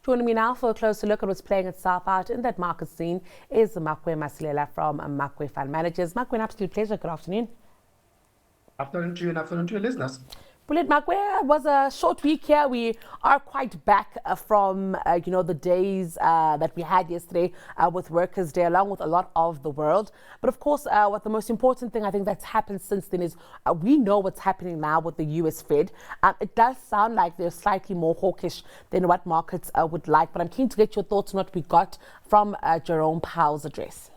Joining me now for a closer look at what's playing itself out in that market scene is Makwe Masilela from Makwe Fund Managers. Makwe, an absolute pleasure. Good afternoon. Afternoon to you and afternoon to your listeners. Brilliant, Makwe. It was a short week here. We are quite back from, the days that we had yesterday with Workers' Day, along with a lot of the world. But of course, what the most important thing I think that's happened since then is we know what's happening now with the US Fed. It does sound like they're slightly more hawkish than what markets would like. But I'm keen to get your thoughts on what we got from Jerome Powell's address.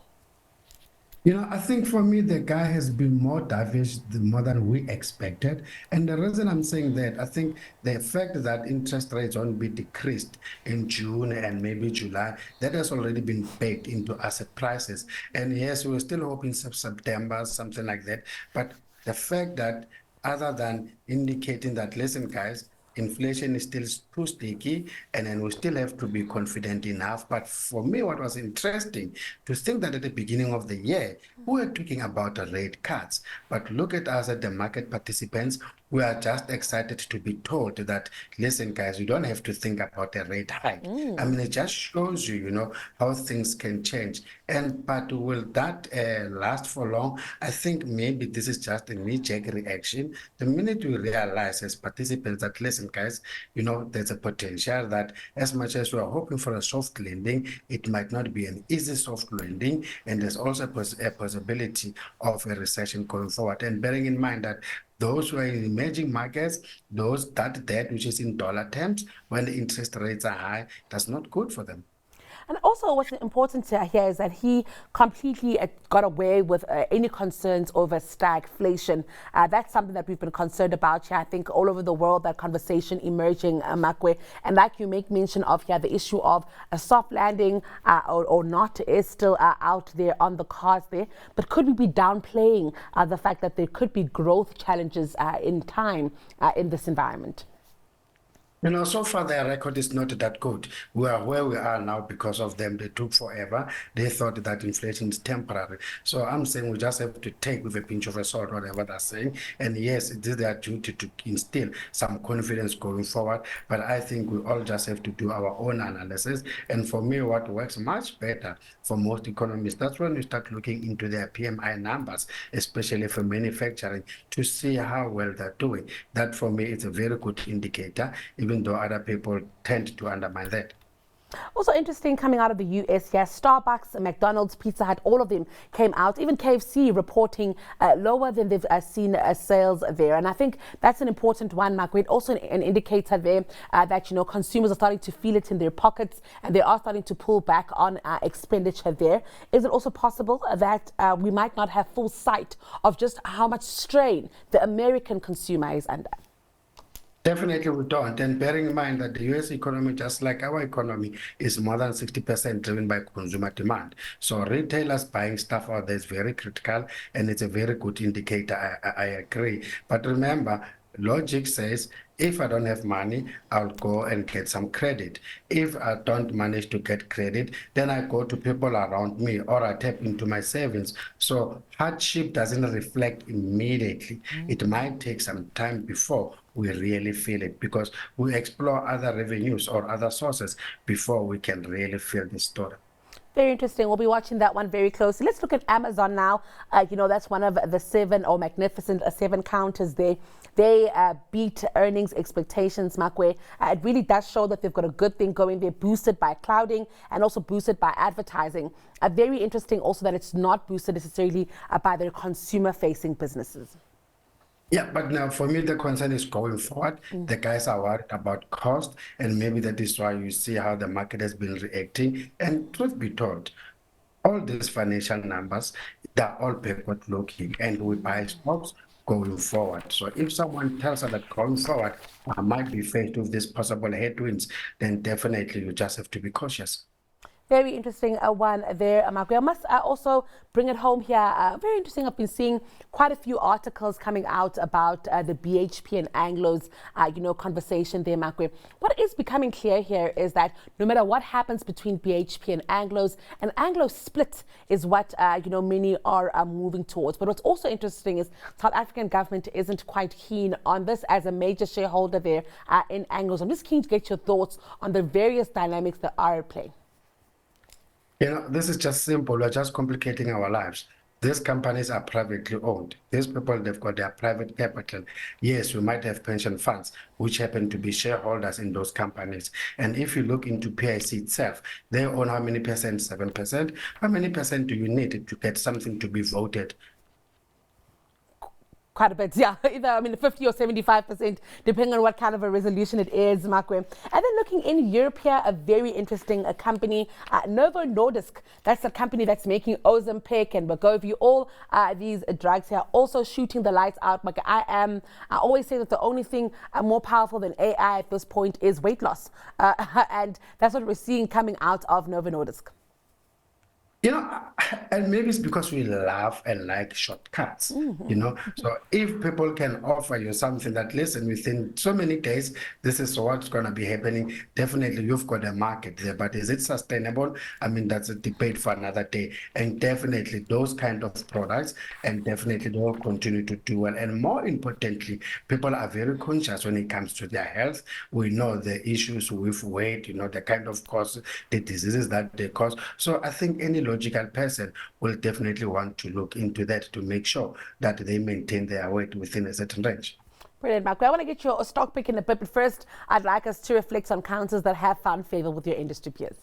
I think for me, the guy has been more dovish more than we expected. And the reason I'm saying that, I think the fact that interest rates won't be decreased in June and maybe July, that has already been baked into asset prices. And yes, we're still hoping September, something like that. But the fact that other than indicating that, listen, guys, inflation is still too sticky, and then we still have to be confident enough. But for me, what was interesting to think that at the beginning of the year, we were talking about rate cuts. But look at us at the market participants. We are just excited to be told that, listen, guys, you don't have to think about a rate hike. I mean, it just shows you, how things can change. But will that last for long? I think maybe this is just a knee-jerk reaction. The minute we realize as participants that, listen, guys, there's a potential that as much as we are hoping for a soft landing, it might not be an easy soft landing, and there's also a possibility of a recession going forward. And bearing in mind that those who are in emerging markets, that debt which is in dollar terms, when the interest rates are high, that's not good for them. And also what's important to hear is that he completely got away with any concerns over stagflation. That's something that we've been concerned about here. I think all over the world, that conversation emerging, Makwe. And like you make mention of here, the issue of a soft landing or not is still out there on the cards there. But could we be downplaying the fact that there could be growth challenges in time in this environment? So far their record is not that good. We are where we are now because of them. They took forever. They thought that inflation is temporary. So I'm saying we just have to take with a pinch of salt whatever they're saying. And yes, it is their duty to instill some confidence going forward. But I think we all just have to do our own analysis. And for me, what works much better for most economists, that's when you start looking into their PMI numbers, especially for manufacturing, to see how well they're doing. That for me is a very good indicator, even though other people tend to undermine that. Also interesting coming out of the US here, Starbucks, McDonald's, Pizza Hut, all of them came out, even KFC reporting lower than they've seen sales there. And I think that's an important one, Makwe. Also an indicator there that, consumers are starting to feel it in their pockets and they are starting to pull back on expenditure there. Is it also possible that we might not have full sight of just how much strain the American consumer is under? Definitely we don't. And bearing in mind that the US economy, just like our economy, is more than 60% driven by consumer demand. So retailers buying stuff out there is very critical, and it's a very good indicator. I agree. But remember, logic says, if I don't have money, I'll go and get some credit. If I don't manage to get credit, then I go to people around me or I tap into my savings. So hardship doesn't reflect immediately. It might take some time before we really feel it, because we explore other revenues or other sources before we can really feel the story. Very interesting. We'll be watching that one very closely. Let's look at Amazon now. That's one of the magnificent seven counters there. They beat earnings expectations, Makwe. It really does show that they've got a good thing going. They're boosted by clouding and also boosted by advertising. Very interesting also that it's not boosted necessarily by their consumer-facing businesses. Yeah, but now for me, the concern is going forward. The guys are worried about cost, and maybe that is why you see how the market has been reacting. And truth be told, all these financial numbers, they're all backward-looking, and we buy stocks going forward. So if someone tells us that going forward might be faced with these possible headwinds, then definitely you just have to be cautious. Very interesting one there, Makwe. I must also bring it home here. Very interesting. I've been seeing quite a few articles coming out about the BHP and Anglo's, conversation there, Makwe. What is becoming clear here is that no matter what happens between BHP and Anglo's, an Anglo split is what, many are moving towards. But what's also interesting is South African government isn't quite keen on this as a major shareholder there in Anglo's. I'm just keen to get your thoughts on the various dynamics that are at play. This is just simple. We're just complicating our lives. These companies are privately owned. These people, they've got their private capital. Yes, we might have pension funds, which happen to be shareholders in those companies. And if you look into PIC itself, they own how many percent? 7%. How many percent do you need to get something to be voted? Quite a bit, yeah. Either, 50 or 75%, depending on what kind of a resolution it is, Makwe. And then looking in Europe here, a very interesting company, Novo Nordisk. That's a company that's making Ozempic and Wegovy, all these drugs here, also shooting the lights out. I always say that the only thing more powerful than AI at this point is weight loss. And that's what we're seeing coming out of Novo Nordisk. And maybe it's because we love and like shortcuts, So if people can offer you something that, listen, within so many days, this is what's going to be happening, definitely you've got a market there. But is it sustainable? That's a debate for another day. And definitely those kind of products, and definitely they will continue to do well. And more importantly, people are very conscious when it comes to their health. We know the issues with weight, the kind of cause, the diseases that they cause. So I think any logical person will definitely want to look into that to make sure that they maintain their weight within a certain range. Brilliant, Makwe. I want to get your stock pick in a bit, but first, I'd like us to reflect on counters that have found favor with your industry peers.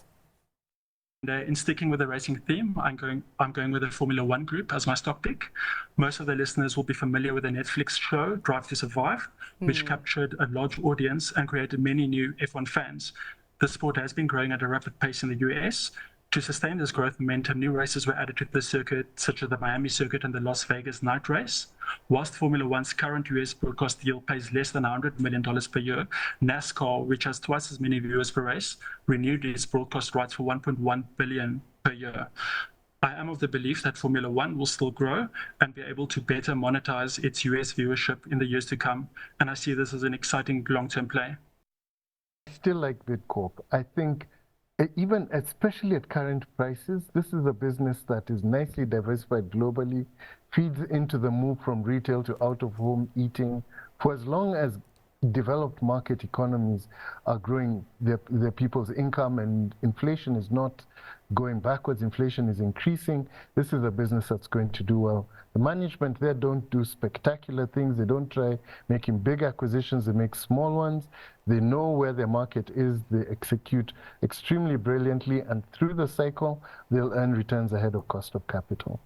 In sticking with the racing theme, I'm going with the Formula One group as my stock pick. Most of the listeners will be familiar with the Netflix show Drive to Survive, which captured a large audience and created many new F1 fans. The sport has been growing at a rapid pace in the US. To sustain this growth momentum, new races were added to the circuit, such as the Miami circuit and the Las Vegas night race. Whilst Formula One's current US broadcast deal pays less than $100 million per year, NASCAR, which has twice as many viewers per race, renewed its broadcast rights for $1.1 billion per year. I am of the belief that Formula One will still grow and be able to better monetize its US viewership in the years to come, and I see this as an exciting long-term play. I still like Bidcorp. I think especially at current prices, this is a business that is nicely diversified globally, feeds into the move from retail to out-of-home eating. For as long as developed market economies are growing their people's income and inflation is not going backwards, inflation is increasing, this is a business that's going to do well. The management there don't do spectacular things. They don't try making big acquisitions. They make small ones. They know where their market is. They execute extremely brilliantly, and through the cycle, they'll earn returns ahead of cost of capital.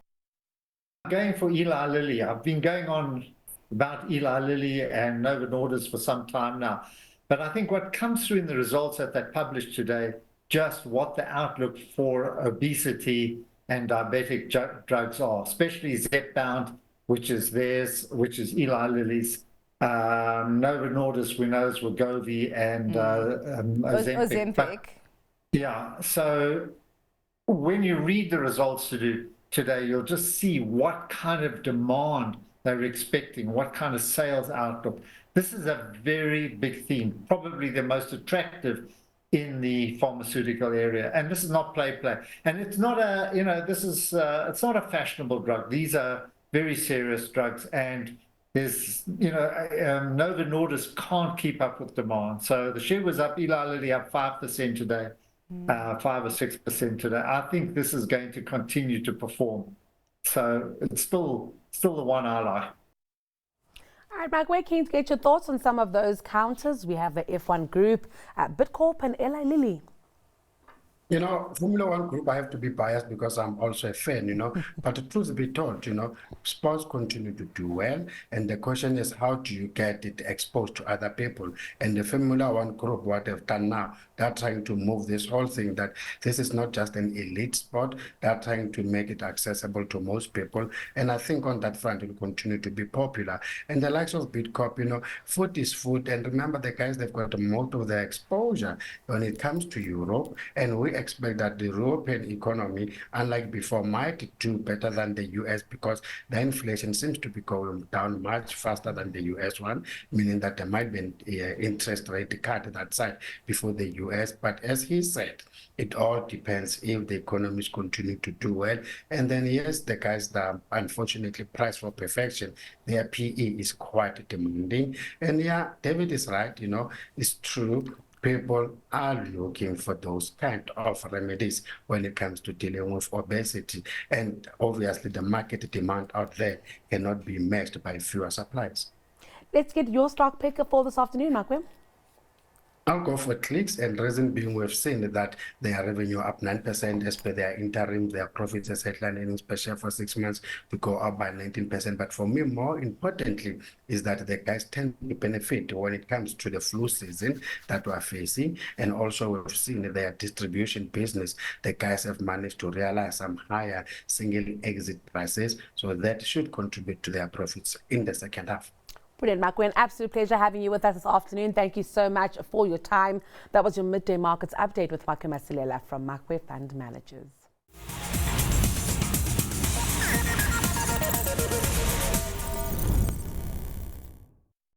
Going for Eli Lilly. I've been going on about Eli Lilly and Novo Nordisk for some time now. But I think what comes through in the results that they published today, just what the outlook for obesity and diabetic drugs are, especially Zepbound, which is theirs, which is Eli Lilly's. Novo Nordisk, we know, is Wegovy and Ozempic. Yeah, so when you read the results today, you'll just see what kind of demand they're expecting, what kind of sales outlook. This is a very big theme, probably the most attractive in the pharmaceutical area. And this is not play. And it's not it's not a fashionable drug. These are very serious drugs. And there's, Novo Nordisk can't keep up with demand. So the share was up, Eli Lilly up 5% today, 5 or 6% today. I think this is going to continue to perform. So it's still the one I like. All right, Makwe, keen to get your thoughts on some of those counters. We have the F1 Group, Bidcorp and Eli Lilly. Formula One group, I have to be biased because I'm also a fan, But the truth be told, sports continue to do well. And the question is, how do you get it exposed to other people? And the Formula One group, what they've done now, they're trying to move this whole thing that this is not just an elite sport. They're trying to make it accessible to most people. And I think on that front, it will continue to be popular. And the likes of Bidcorp, food is food. And remember, the guys, they've got most of their exposure when it comes to Europe. And we we expect that the European economy, unlike before, might do better than the US because the inflation seems to be going down much faster than the US one, meaning that there might be an interest rate cut that side before the US. But as he said, it all depends if the economies continue to do well. And then, yes, the guys that unfortunately priced for perfection, their PE is quite demanding. And yeah, David is right, you know, it's true. People are looking for those kind of remedies when it comes to dealing with obesity. And obviously, the market demand out there cannot be matched by fewer supplies. Let's get your stock pick for this afternoon, Makwe. I'll go for clicks, and reason being we've seen that their revenue up 9% as per their interim, their profits as headline earnings per share for 6 months to go up by 19%. But for me, more importantly, is that the guys tend to benefit when it comes to the flu season that we're facing. And also we've seen their distribution business. The guys have managed to realize some higher single exit prices. So that should contribute to their profits in the second half. Brilliant, Makwe. An absolute pleasure having you with us this afternoon. Thank you so much for your time. That was your midday markets update with Makwe Masilela from Makwe Fund Managers.